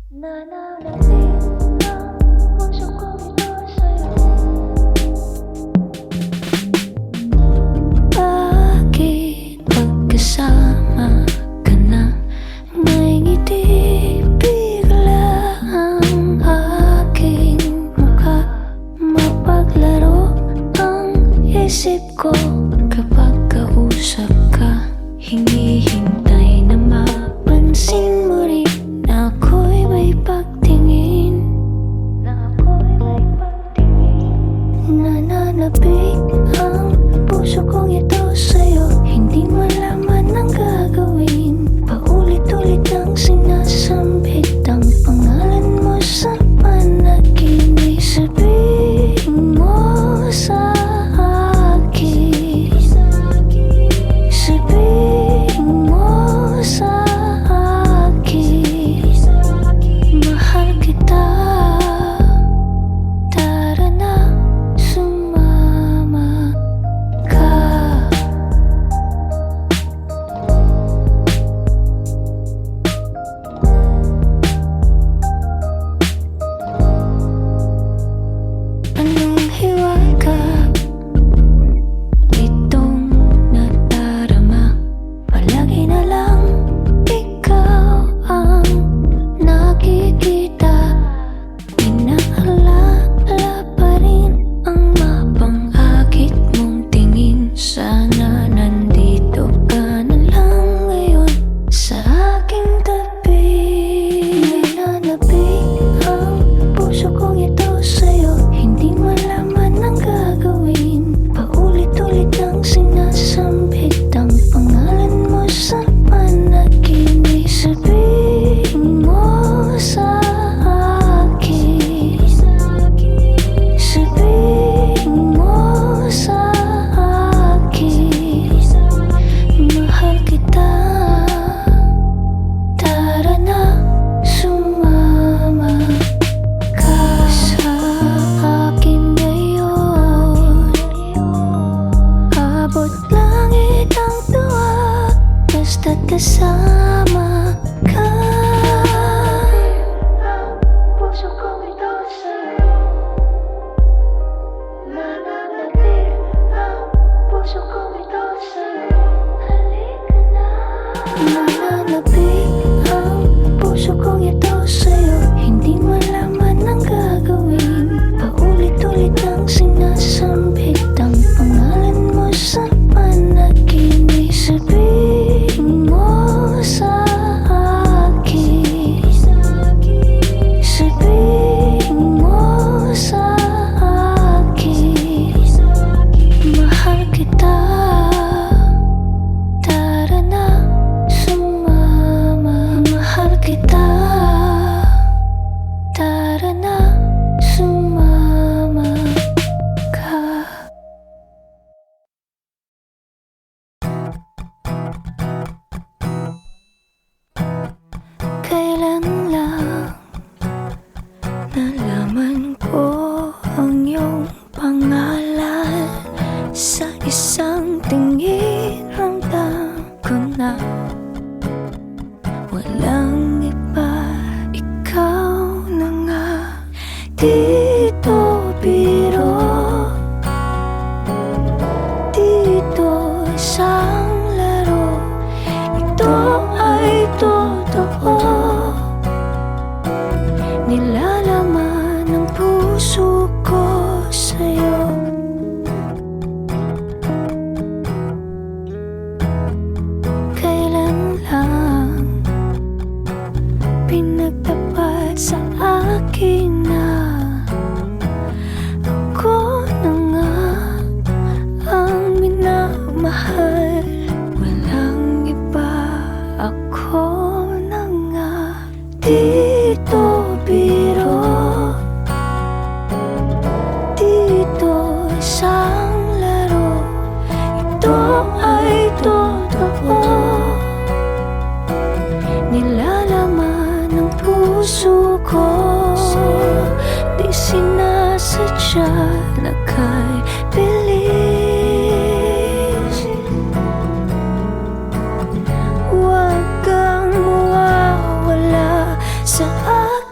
Nananapit ang puso ko ito sa'yo. Bakit pagkasama ka na may ngiti bigla ang aking mukha? Mapaglaro ang isip ko kapag kausap ka. Hinihintay na mapansin mo rin na ako'y may pagtingin. Nananapit ang puso kong ito sa'yo. Hindi malaman ang gagawin. Paulit-ulit ang sinasambit ang pangalan mo sa panaginip. Sabihin mo sa akin, sabihin mo sa akin, mahal kita. Tara na, sumama ka. Anong hiwaga itong nadarama? Palagi na lang ikaw ang nakikita. Inaalala pa rin ang mapang-akit mong tingin. Sana nandito ka na lang ngayon sa aking tabi. Nananapit ang puso kong ito sa'yo. Hindi malaman ang gagawin. Paulit-ulit ang sinasambit ang pangalan mo sa panaginip. Sabihin mo sa akin, sabihin mo sa akin, mahal kita. Tara na, sumama ka sa akin ngayon. Abot langit ang tuwa basta't kasama ka. Puso kong ito sa'yo. Nananapit ang puso kong ito sa'yo. Halika na. Nananapit ang puso kong ito sa'yo. Hindi malaman ang gagawin. Paulit-ulit ang sinasambit ang pangalan mo sa panaginip. Sabihin mo sa akin, sabihin mo sa akin, mahal kita. Tara na, sumama, mahal kita. Tara na, sumama ka. Kailan lang nalaman ko ang iyong pangalan? Sa isang tingin ramdam ko na walang iba, ikaw na nga. Dito biro, dito isang laro. Ito ay totoo. Nilalaman ng puso ko sa'yo. Kailan lang pinagtapat sa akin na ako na nga ang minamahal. Walang iba, ako na nga. Dito biro, dito isang laro. Ito ay totoo. Nilalaman ng puso ko. Di sinasadya na kay bilis. Huwag kang mawawala sa akin.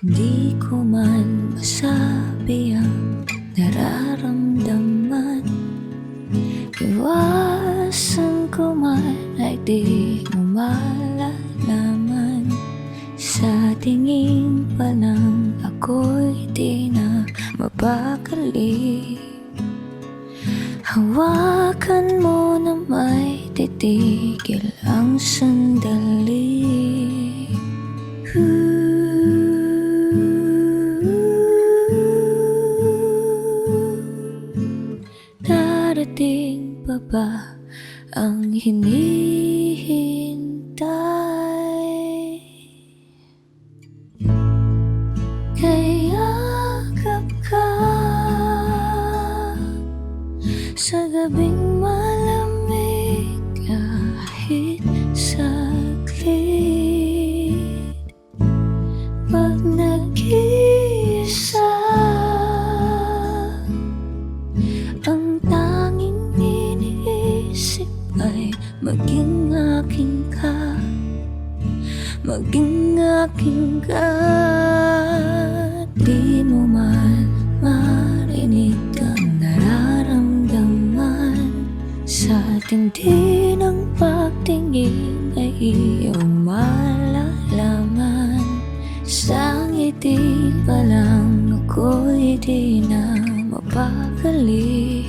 Di ko man masabi ang nararamdaman. Iwasan ko man ay di mo malalaman. Sa tingin pa lang ako'y di na mapakali. Hawakan mo na may titigil ang sandali. Darating pa ba ang hinihintay? Kayakap ka sa gabing malamig kahit saglit. Pag nag-iisa, ang tanging iniisip ay maging aking ka, maging aking ka. Di mo man marinig ang nararamdaman. Sa tindi ng pagtingin ay iyong malalaman. Sa ngiti pa lang ako'y di na mapakali.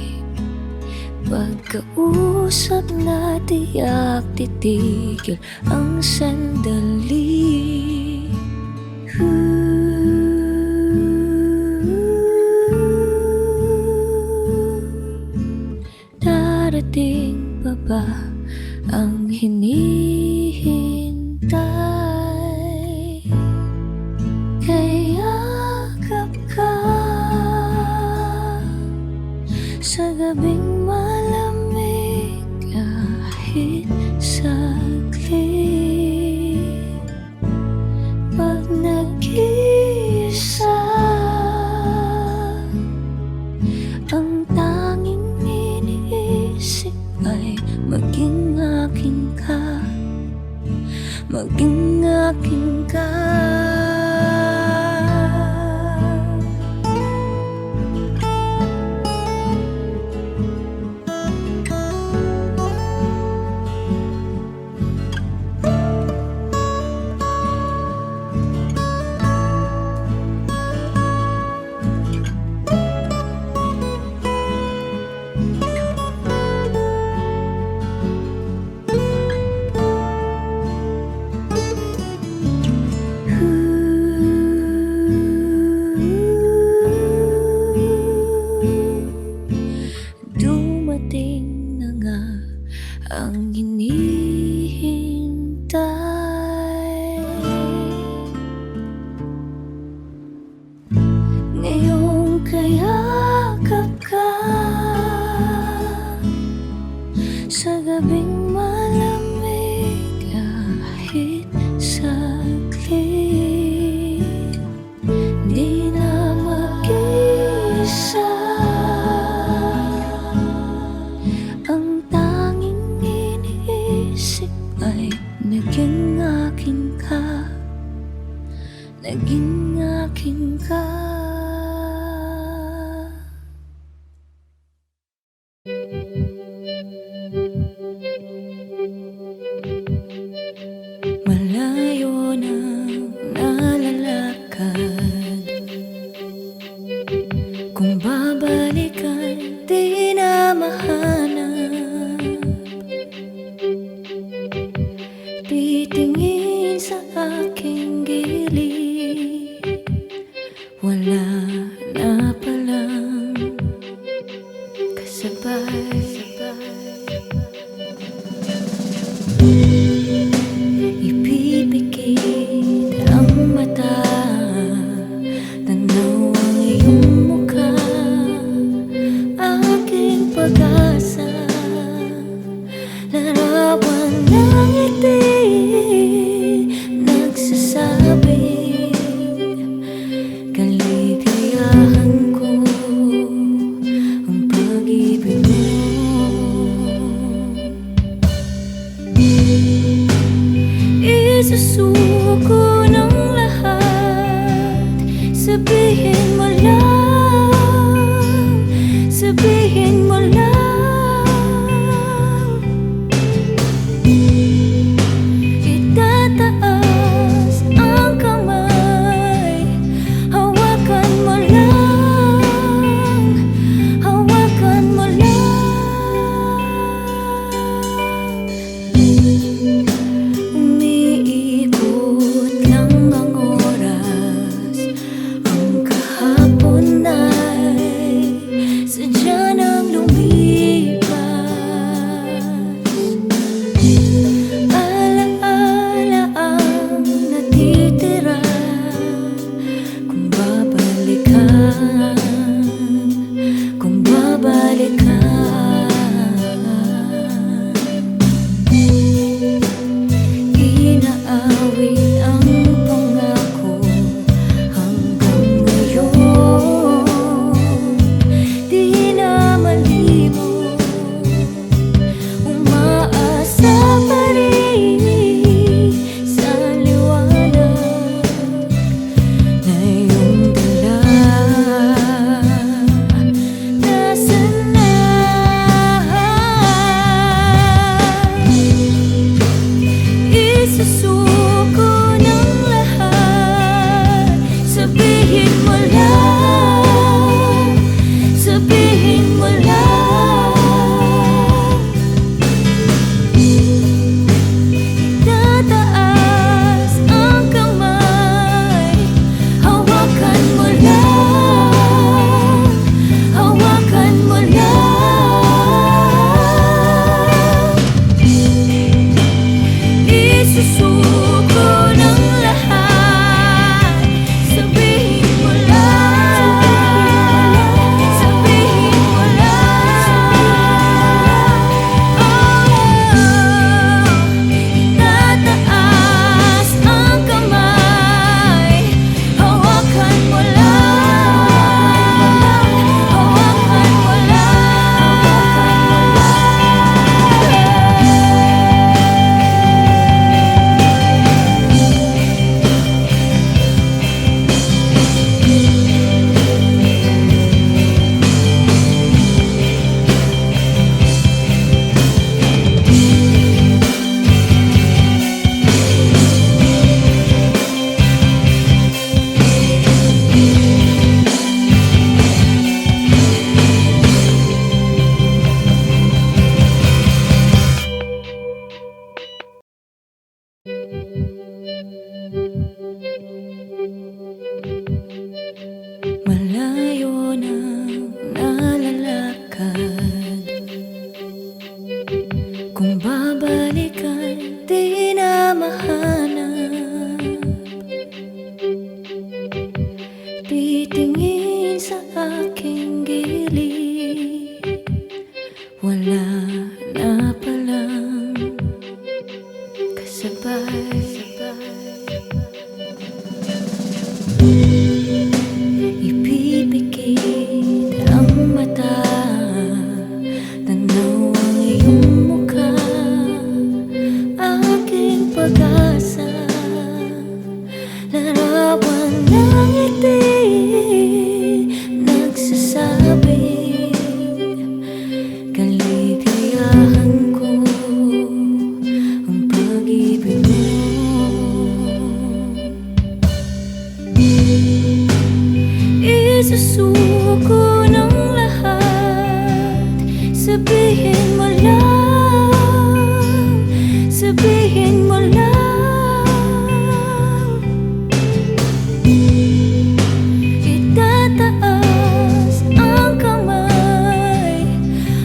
Pagkausap na tiyak titigil ang sandali. Darating pa ba ang hinihintay? Kayakap ka sa gabing malamig kahit saglit. Pag nag-iisa, ang tanging iniisip ay maging aking ka, maging aking ka. Dumating na nga ang hinihintay. Ngayong kayakap ka sa gabing malamig kahit saglit. Di na mag-isa, ang tanging iniisip ay naging aking ka, naging aking ka. Malayo na nalalakad, kung babalikan di na mahanap. Titingin sa aking gilid, wala na palang kasabay. Ipipikit ang mata, tanaw ang iyong mukha, aking pag-asa. Larawan ng ngiti, nagsasabing kaligayahan ko ang pag-ibig mo. Isusuko ng lahat Kung babalikan, di na mahanap. Titingin sa aking gilid, wala na palang kasabay. Ipipikit ang mata, tanaw ang iyong mukha, aking pag-asa. Larawan ng ngiti, nagsasabing kaligayahan ko ang pag-ibig mo. Isusuko ng lahat, sabihin mo lang, sabihin mo lang. Itataas ang kamay,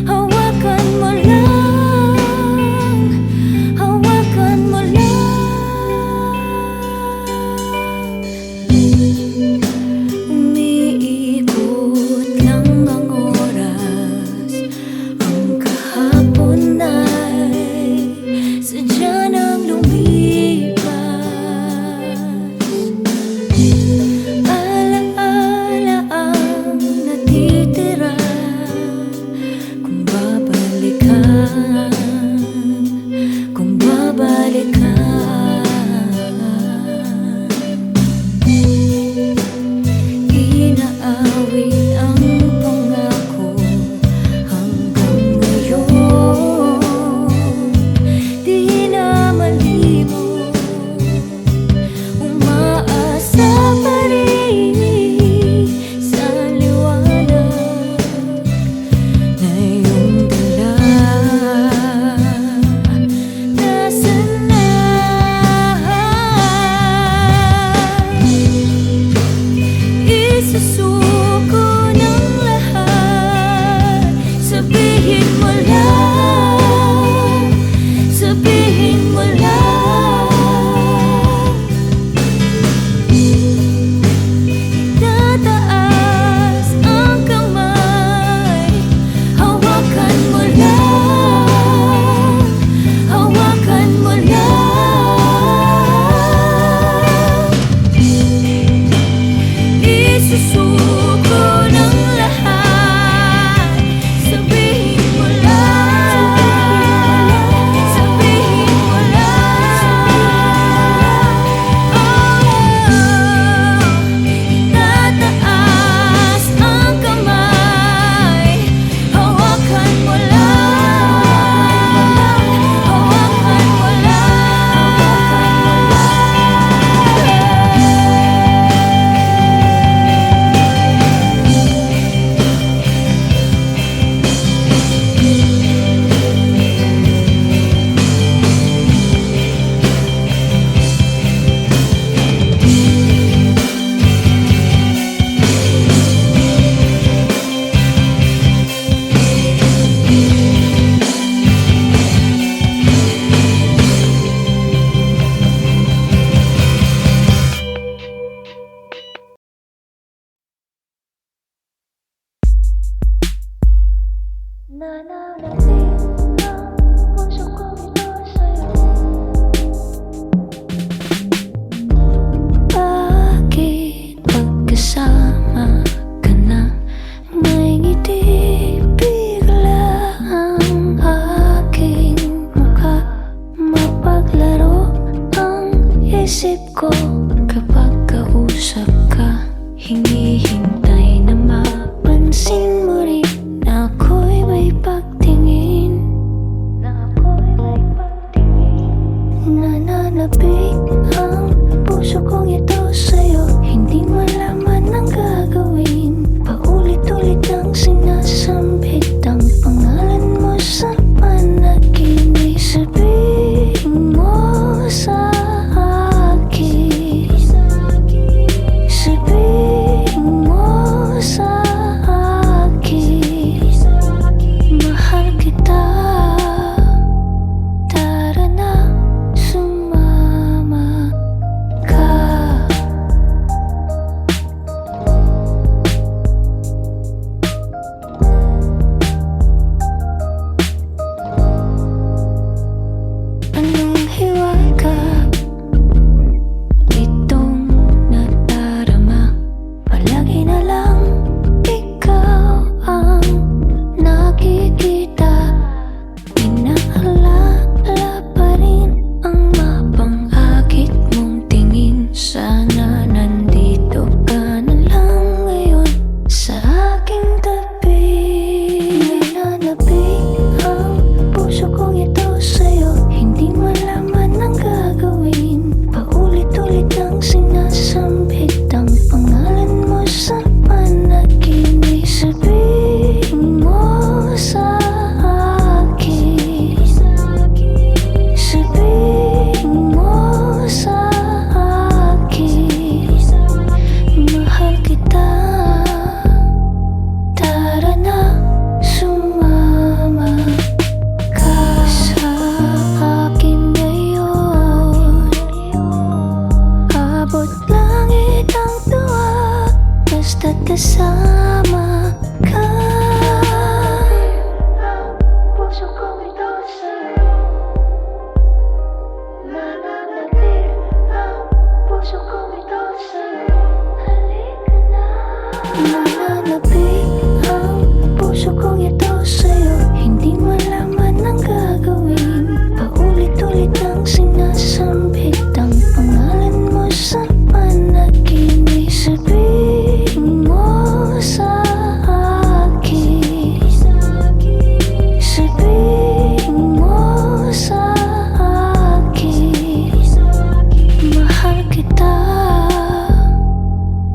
hawakan mo lang, hawakan mo lang. Umiikot lang ang oras, ang kahapon ay sadya nang lumipas. Alaala ang natitira, kung babalikan, kung babalikan. Inaawit ang pangako hanggang ngayon, di na malimot. Umaasa pa rin sa liwanag na iyong dala. Nasaan na? Isusuko ng lahat, sabihin mo lang, sabihin mo lang. Itataas ang kamay, hawakan mo lang, hawakan mo lang. Isusuko ng lahat, sabihin mo lang, sabihin mo lang. Itataas ang kamay, hawakan mo lang, hawakan mo nananatili ang puso ko ito sa'yo. Bakit pagkasama ka na, may ngiti bigla ang aking mukha? Mapaglaro ang isip ko kapag kausap ka. Hinihintay na mapansin mo rin na ako'y may pagtingin, na ako'y may pagtingin. Nananabik ang puso kong ito sa'yo, hindi malaman ang gagawin. Paulit-ulit ang sinasambit ang pangalan mo sa panaginip. Sabihin mo sa akin, sabihin mo sa akin, mahal kita. kasama ka. Puso kong ito sa'yo, nananatili ang puso kong ito sa'yo. Halika na. Nananapig ang puso kong ito sa'yo. Hindi malaman ang gagawin, paulit-ulit ang sinasambit ang pangalan mo sa panaginip. Sabihin mo sa akin, sabihin mo sa akin, mahal kita.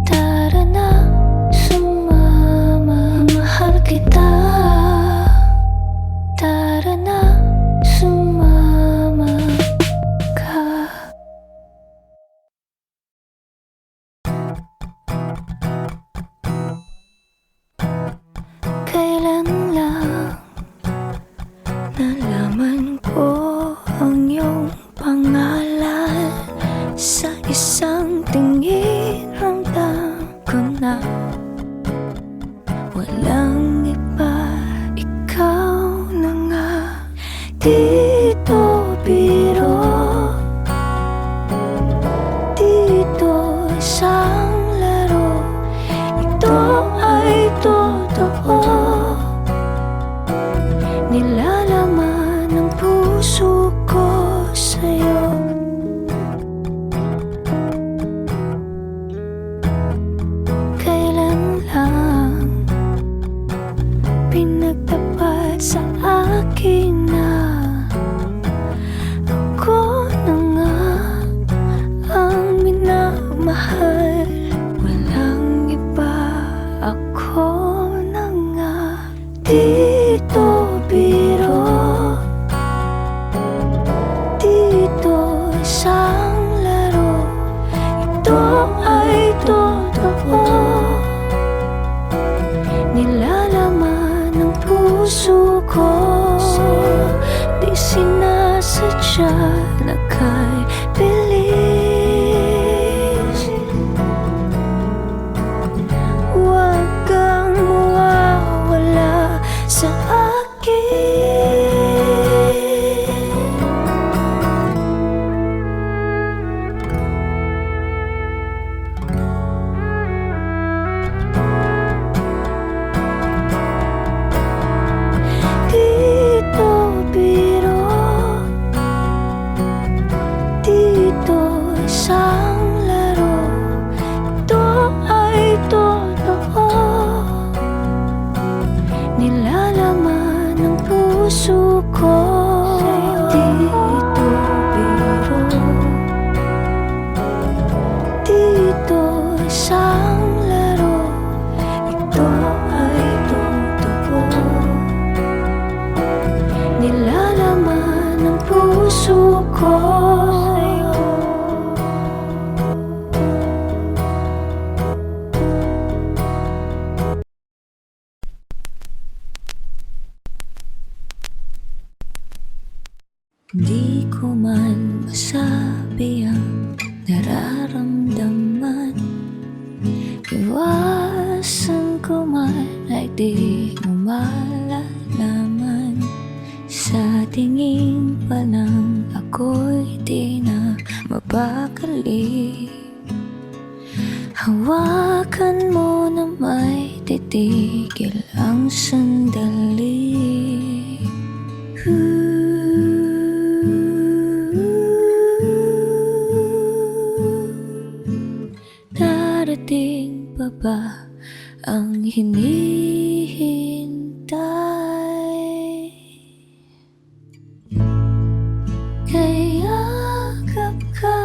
Tara na, sumama. Mahal kita. Tara na, sumama ka. Kailan lang nalaman ko ang iyong pangalan? Sa isang tingin ramdam ko na walang iba, ikaw na nga. Dito biro, dito isang laro, ito ay totoo. Nilalaman ng puso ko sa'yo. Kailan lang pinagtapat sa akin na ako na nga ang minamahal. Walang iba, ako na nga. Dito biro, dito isang laro, ito ay totoo. Nilalaman ng puso ko, di sinasadya na kay bilis. Huwag kang mawawala sa akin. Dito biro, dito isang laro, ito ay totoo. Nilalaman ng puso ko. Dito biro, dito isang laro, ito ay totoo. Nilalaman ng puso ko. Di ko man masabi ang nararamdaman, iwasan ko man ay di mo malalaman. Sa tingin pa lang ako'y di na mapakali. Hawakan mo na may titigil ang sandali. Darating pa ba ang hinihintay? Kayakap ka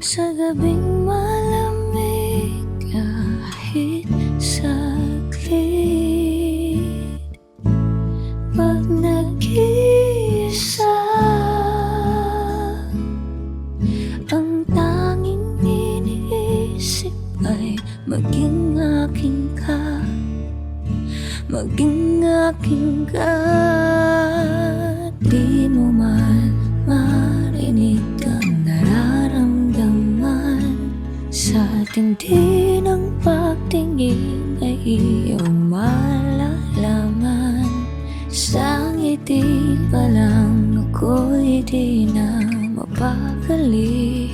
sa gabing malamig, kahit saglit. Pag nag-iisa, ang tanging iniisip ay maging aking ka, maging aking ka. Di mo man marinig ang nararamdaman sa tindi ng pagtingin ay iyong malalaman. Sa ngiti pa lang ako'y di na mapakali.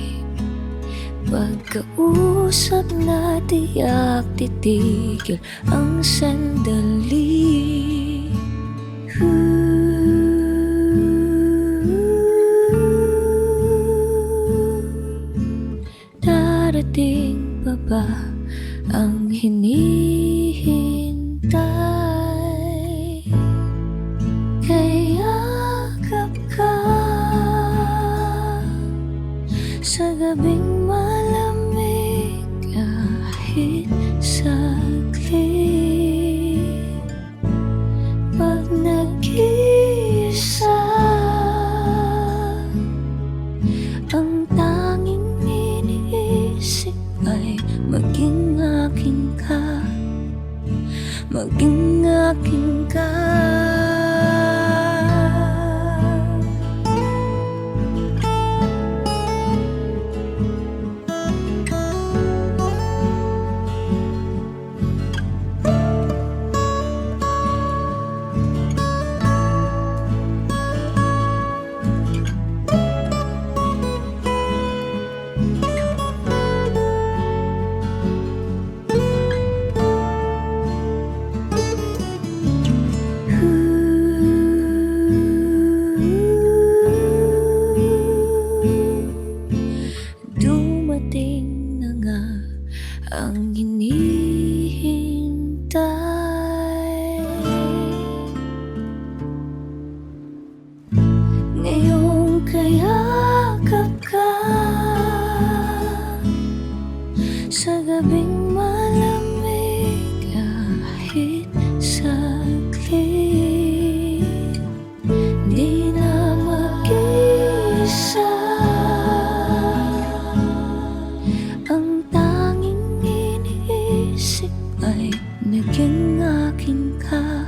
Pagkausap na tiyak titigil ang sandali. Darating pa ba ang hinihintay? Kayakap ka sa gabing malamig kahit saglit. Pag nag-iisa, ang tanging iniisip ay maging akin ka, maging akin ka. Dumating na nga ang hinihintay. Ngayong kayakap ka sa gabing malamig kahit saglit. Di na mag-isa, ang tanging iniisip ay naging akin ka,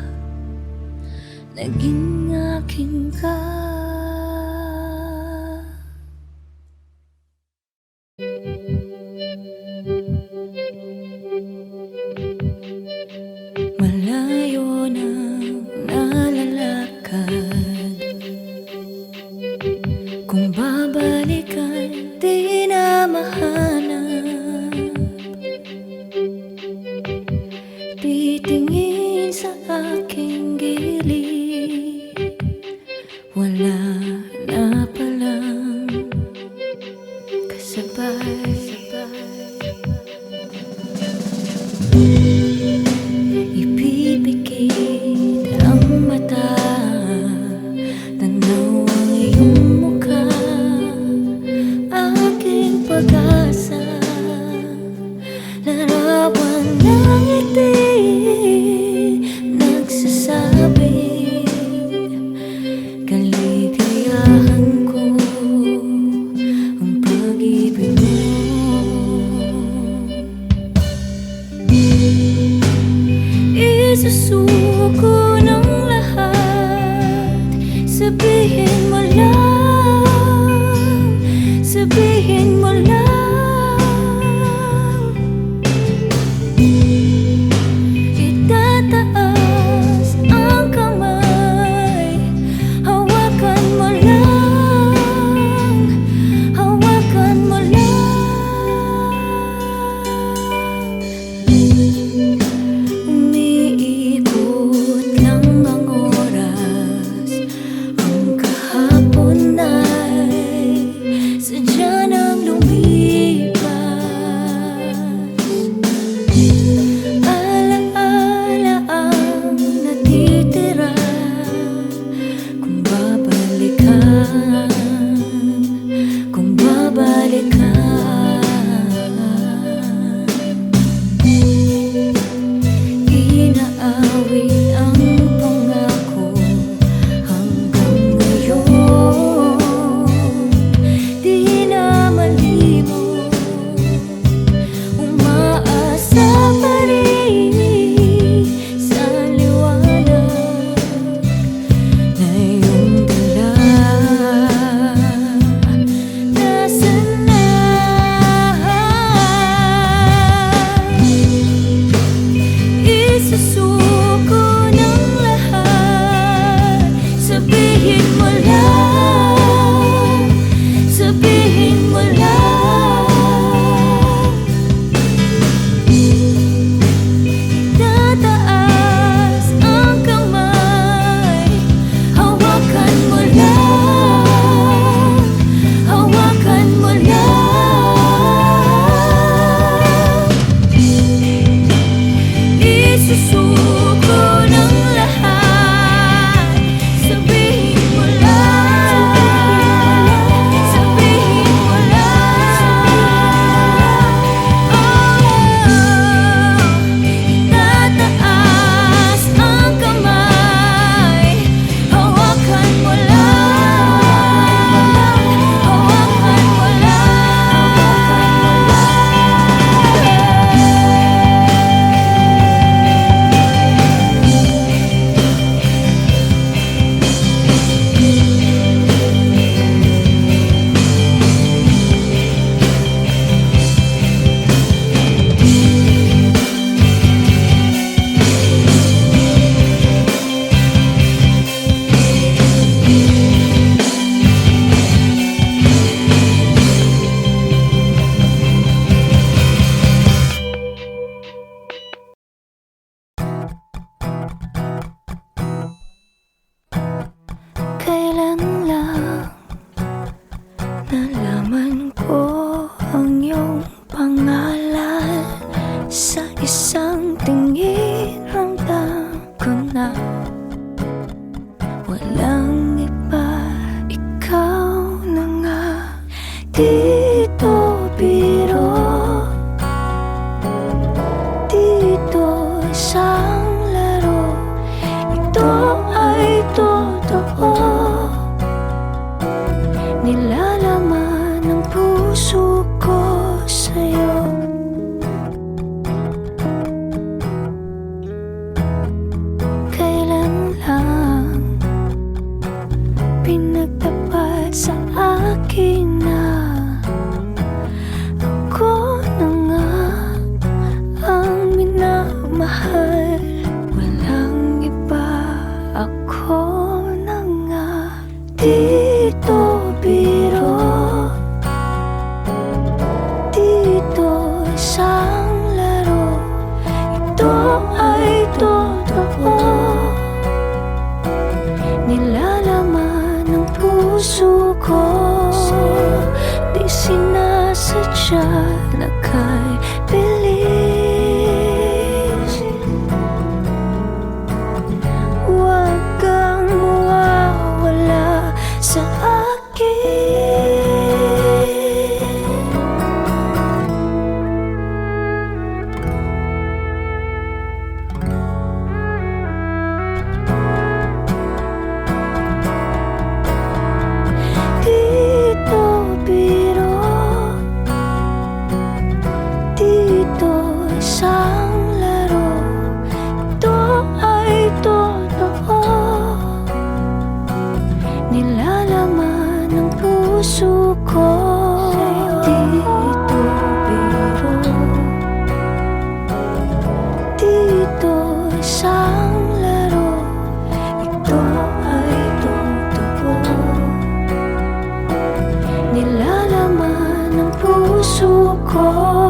naging akin ka. Malayo na nalalakad, kung babalikan di na mahanap. Titingin sa aking gilid, wala na palang kasabay. Ipipikit ang mata, walang iba, ikaw na nga. Dito biro, dito isang laro, ito ay totoo. Nilalaman ng puso ko sa'yo. Kailan lang pinagtapat sa akin na ako na nga ang minamahal. Walang iba, ako na nga. Dito biro, dito isang laro, ito ay totoo. Nilalaman ng puso ko, di sinasadya na kay bilis. Huwag kang mawawala sa akin. Dito biro, dito isang laro, ito ay totoo. Nilalaman ng puso ko. Dito biro, dito isang laro, ito ay totoo. Nilalaman ng puso ko.